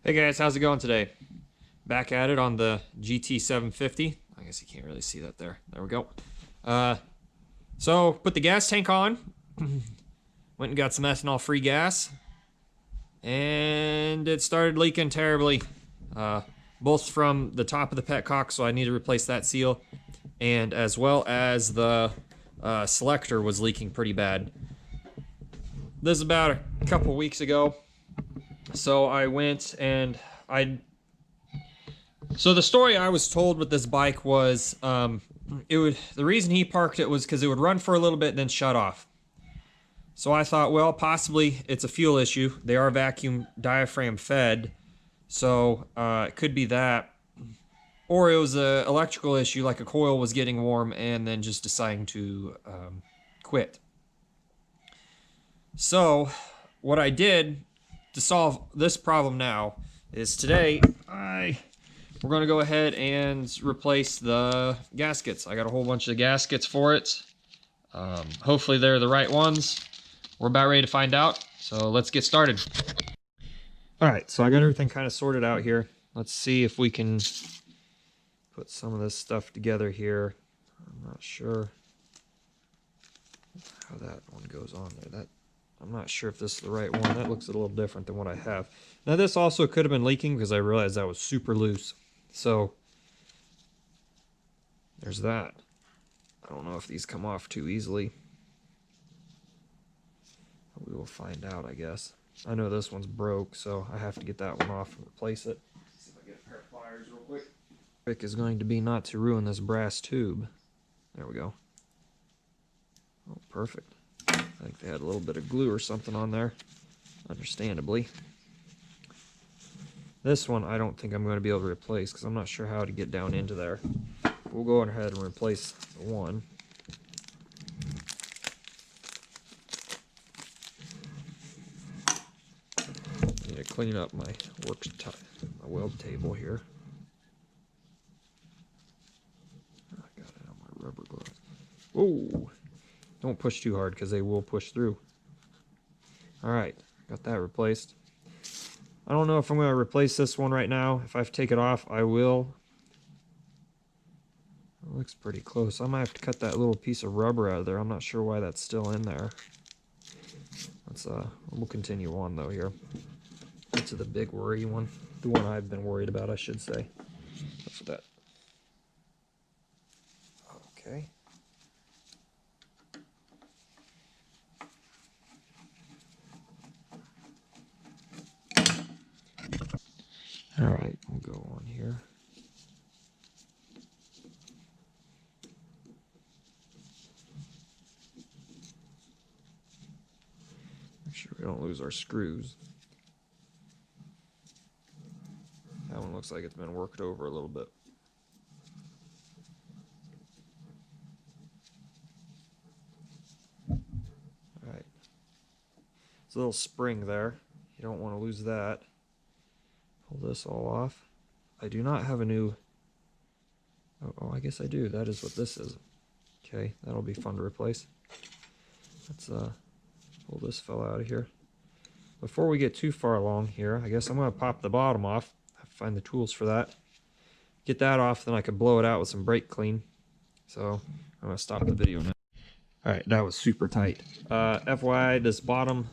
Hey guys, how's it going today? Back at it on the GT750. I guess you can't really see that there. There we go. So put the gas tank on. Went and got some ethanol-free gas. And it started leaking terribly. Both from the top of the Petcock, so I need to replace that seal. And as well as the selector was leaking pretty bad. This is about a couple weeks ago. So I went and So the story I was told with this bike was, the reason he parked it was because it would run for a little bit and then shut off. So I thought, well, possibly it's a fuel issue. They are vacuum diaphragm fed, so it could be that. Or it was an electrical issue, like a coil was getting warm and then just deciding to quit. So what I did to solve this problem now is today we're going to go ahead and replace the gaskets. I got a whole bunch of gaskets for it. Hopefully they're the right ones. We're about ready to find out, so let's get started. Alright, so I got everything kind of sorted out here. Let's see if we can put some of this stuff together here. I'm not sure how that one goes on there. I'm not sure if this is the right one. That looks a little different than what I have. Now this also could have been leaking because I realized that was super loose. So there's that. I don't know if these come off too easily. We will find out, I guess. I know this one's broke, so I have to get that one off and replace it. See if I get a pair of pliers real quick. The trick is going to be not to ruin this brass tube. There we go. Oh, perfect. I think they had a little bit of glue or something on there, understandably. This one I don't think I'm going to be able to replace because I'm not sure how to get down into there. We'll go ahead and replace the one. I need to clean up my my weld table here. I got it on my rubber gloves. Whoa! Don't push too hard because they will push through. Alright, got that replaced. I don't know if I'm going to replace this one right now. If I have to take it off, I will. It looks pretty close. I might have to cut that little piece of rubber out of there. I'm not sure why that's still in there. We'll continue on though here. Get to the big worry one. The one I've been worried about, I should say. That's that. Okay. Alright, we'll go on here. Make sure we don't lose our screws. That one looks like it's been worked over a little bit. Alright. There's a little spring there. You don't want to lose that. Pull this all off. I do not have a new... Oh, I guess I do. That is what this is. Okay, that'll be fun to replace. Let's pull this fella out of here. Before we get too far along here, I guess I'm going to pop the bottom off. I have to find the tools for that. Get that off, then I can blow it out with some brake clean. So I'm going to stop the video now. Alright, that was super tight. FYI, this bottom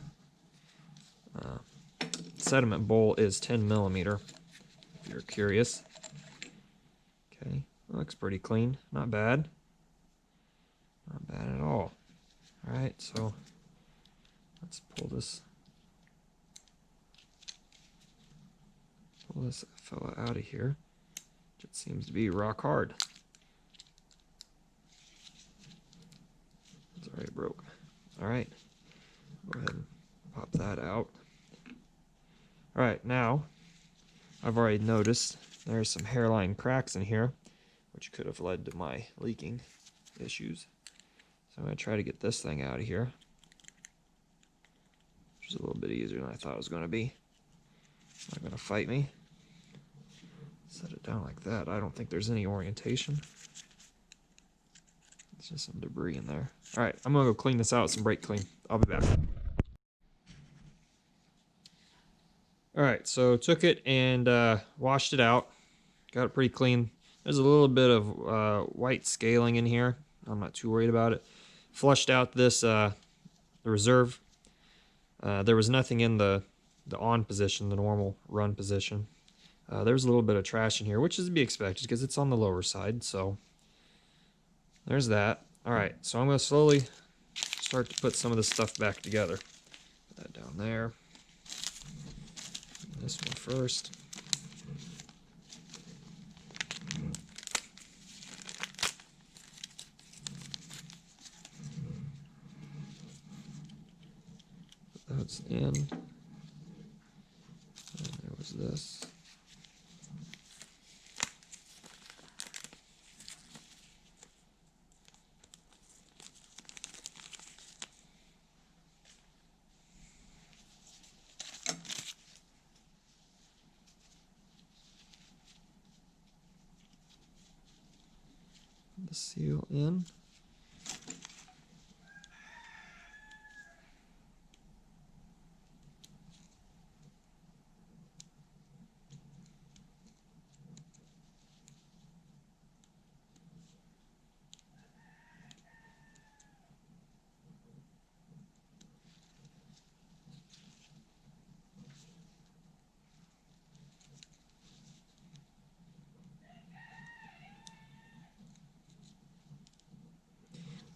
sediment bowl is 10 millimeter, if you're curious. Okay, looks pretty clean. Not bad. Not bad at all. Alright, so let's pull this fella out of here. It seems to be rock hard. It's already broke. Alright, go ahead and pop that out. Alright, now I've already noticed there's some hairline cracks in here, which could have led to my leaking issues. So I'm going to try to get this thing out of here, which is a little bit easier than I thought it was going to be. It's not going to fight me. Set it down like that. I don't think there's any orientation. It's just some debris in there. Alright, I'm going to go clean this out with some brake clean. I'll be back. Alright, right, so took it and washed it out. Got it pretty clean. There's a little bit of white scaling in here. I'm not too worried about it. Flushed out this the reserve. There was nothing in the on position, the normal run position. There's a little bit of trash in here, which is to be expected because it's on the lower side. So there's that. All right, so I'm going to slowly start to put some of this stuff back together. Put that down there. This one first. Put those in. And there was this. The seal in.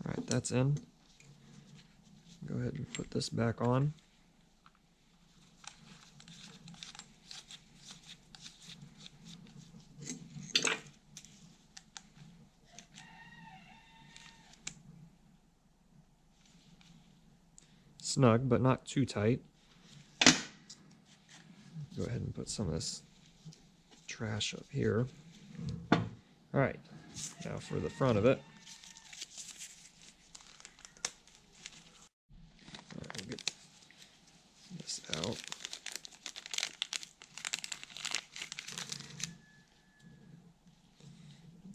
All right, that's in. Go ahead and put this back on. Snug, but not too tight. Go ahead and put some of this trash up here. All right, now for the front of it. All right, we'll get this out.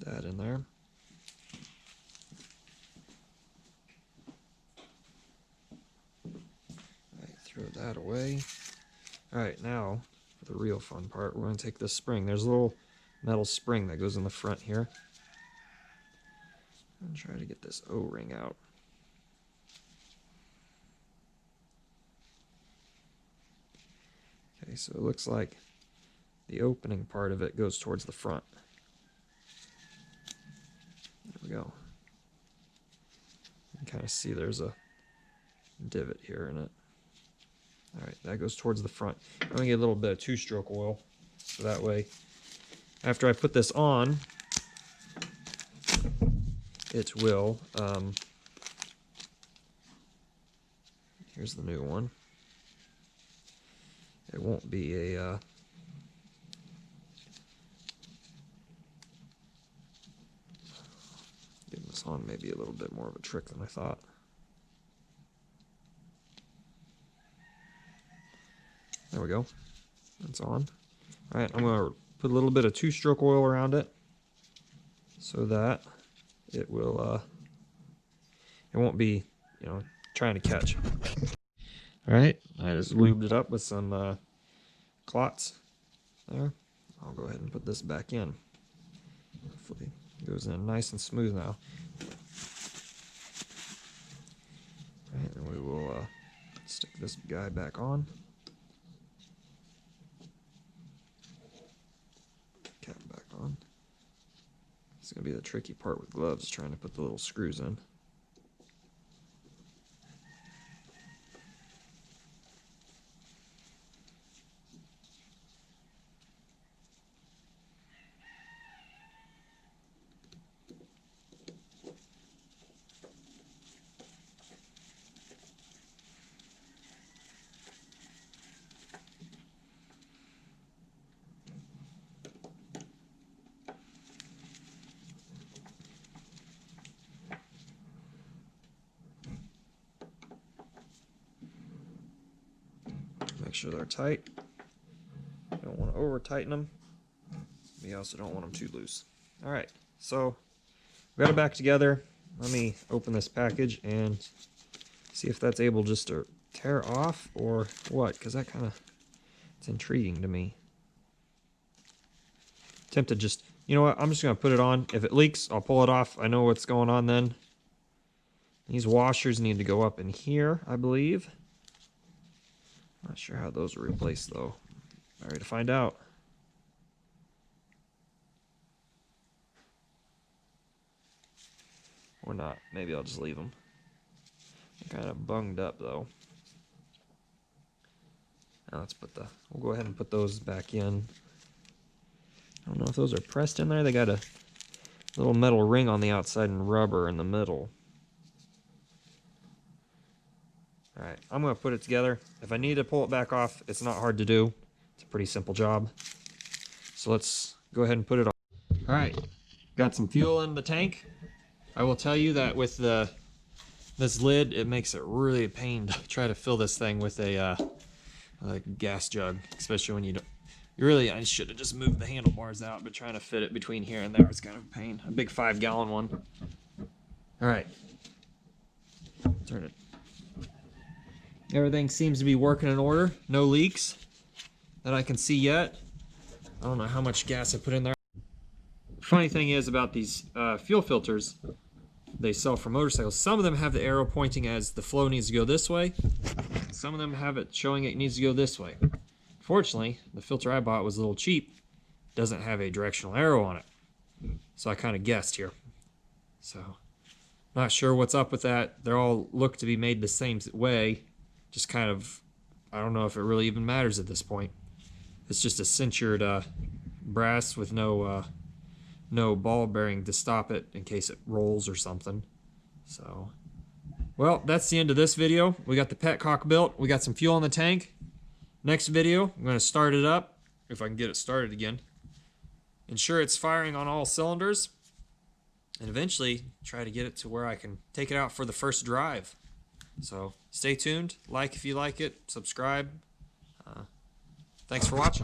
Put that in there. All right, throw that away. All right, now for the real fun part, we're going to take this spring. There's a little metal spring that goes in the front here. And try to get this O-ring out. Okay, so it looks like the opening part of it goes towards the front. There we go. You can kind of see there's a divot here in it. All right, that goes towards the front. I'm going to get a little bit of two-stroke oil, so that way, after I put this on, it will, here's the new one. It won't be a, getting this on may be a little bit more of a trick than I thought. There we go. It's on. All right, I'm going to put a little bit of two-stroke oil around it so that it will, it won't be, you know, trying to catch. All right, I just lubed it up with some clots there. I'll go ahead and put this back in. Hopefully it goes in nice and smooth now. All right, and we will stick this guy back on. Cap back on. It's going to be the tricky part with gloves, trying to put the little screws in. Make sure they're tight. You don't want to over tighten them. You also don't want them too loose. All right, so we got it back together. Let me open this package and see if that's able just to tear off or what, because that kind of It's intriguing to me. Tempted just, you know what, I'm just going to put it on. If it leaks, I'll pull it off. I know what's going on then. These washers need to go up in here, I believe. Not sure how those are replaced, though. All right, to find out. Or not. Maybe I'll just leave them. They're kind of bunged up, though. Now let's put we'll go ahead and put those back in. I don't know if those are pressed in there. They got a little metal ring on the outside and rubber in the middle. All right, I'm going to put it together. If I need to pull it back off, it's not hard to do. It's a pretty simple job. So let's go ahead and put it on. All right, got some fuel in the tank. I will tell you that with this lid, it makes it really a pain to try to fill this thing with a gas jug, especially when you don't. I should have just moved the handlebars out, but trying to fit it between here and there is kind of a pain. A big 5-gallon one. All right, turn it. Everything seems to be working in order. No leaks that I can see yet. I don't know how much gas I put in there. Funny thing is about these fuel filters they sell for motorcycles, some of them have the arrow pointing as the flow needs to go this way. Some of them have it showing it needs to go this way. Fortunately, the filter I bought was a little cheap. Doesn't have a directional arrow on it. So I kind of guessed here. So, not sure what's up with that. They all look to be made the same way. Just kind of, I don't know if it really even matters at this point. It's just a cinchered brass with no ball bearing to stop it in case it rolls or something. So, well, that's the end of this video. We got the Petcock built. We got some fuel in the tank. Next video, I'm going to start it up, if I can get it started again. Ensure it's firing on all cylinders. And eventually, try to get it to where I can take it out for the first drive. So, stay tuned. Like if you like it. Subscribe. Thanks for watching.